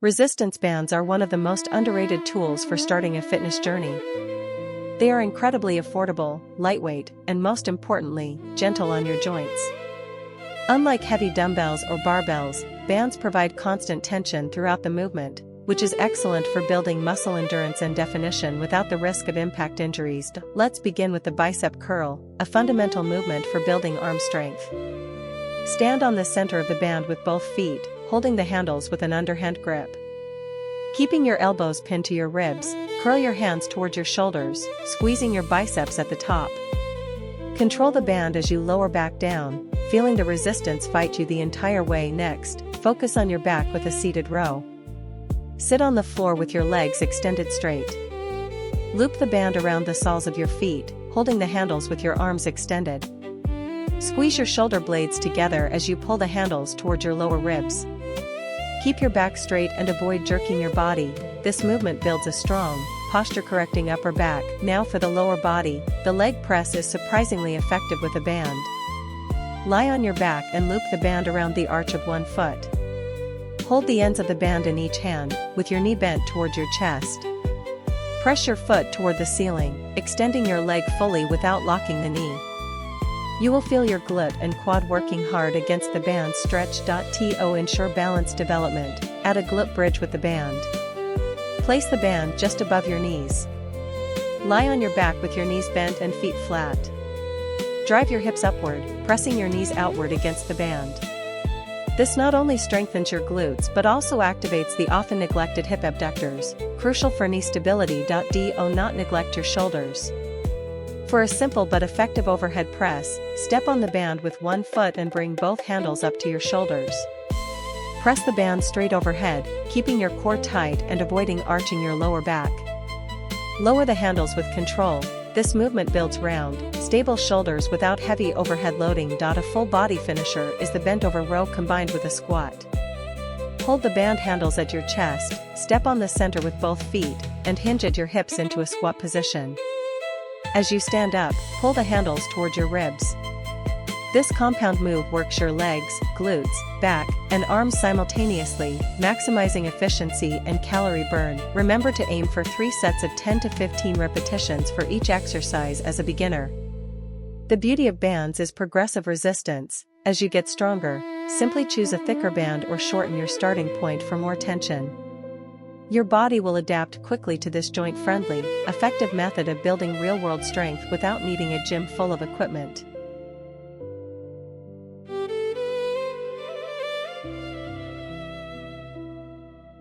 Resistance bands are one of the most underrated tools for starting a fitness journey. They are incredibly affordable, lightweight, and most importantly, gentle on your joints. Unlike heavy dumbbells or barbells, bands provide constant tension throughout the movement, which is excellent for building muscle endurance and definition without the risk of impact injuries. Let's begin with the bicep curl, a fundamental movement for building arm strength. Stand on the center of the band with both feet, holding the handles with an underhand grip. Keeping your elbows pinned to your ribs, curl your hands toward your shoulders, squeezing your biceps at the top. Control the band as you lower back down, feeling the resistance fight you the entire way. Next, focus on your back with a seated row. Sit on the floor with your legs extended straight. Loop the band around the soles of your feet, holding the handles with your arms extended. Squeeze your shoulder blades together as you pull the handles toward your lower ribs. Keep your back straight and avoid jerking your body. This movement builds a strong, posture-correcting upper back. Now for the lower body, the leg press is surprisingly effective with a band. Lie on your back and loop the band around the arch of one foot. Hold the ends of the band in each hand, with your knee bent toward your chest. Press your foot toward the ceiling, extending your leg fully without locking the knee. You will feel your glute and quad working hard against the band. Stretch. To ensure balanced development, add a glute bridge with the band. Place the band just above your knees. Lie on your back with your knees bent and feet flat. Drive your hips upward, pressing your knees outward against the band. This not only strengthens your glutes but also activates the often neglected hip abductors, crucial for knee stability. Do not neglect your shoulders. For a simple but effective overhead press, step on the band with one foot and bring both handles up to your shoulders. Press the band straight overhead, keeping your core tight and avoiding arching your lower back. Lower the handles with control. This movement builds round, stable shoulders without heavy overhead loading. A full body finisher is the bent over row combined with a squat. Hold the band handles at your chest, step on the center with both feet, and hinge at your hips into a squat position. As you stand up, pull the handles toward your ribs. This compound move works your legs, glutes, back, and arms simultaneously, maximizing efficiency and calorie burn. Remember to aim for 3 sets of 10 to 15 repetitions for each exercise as a beginner. The beauty of bands is progressive resistance. As you get stronger, simply choose a thicker band or shorten your starting point for more tension. Your body will adapt quickly to this joint-friendly, effective method of building real-world strength without needing a gym full of equipment.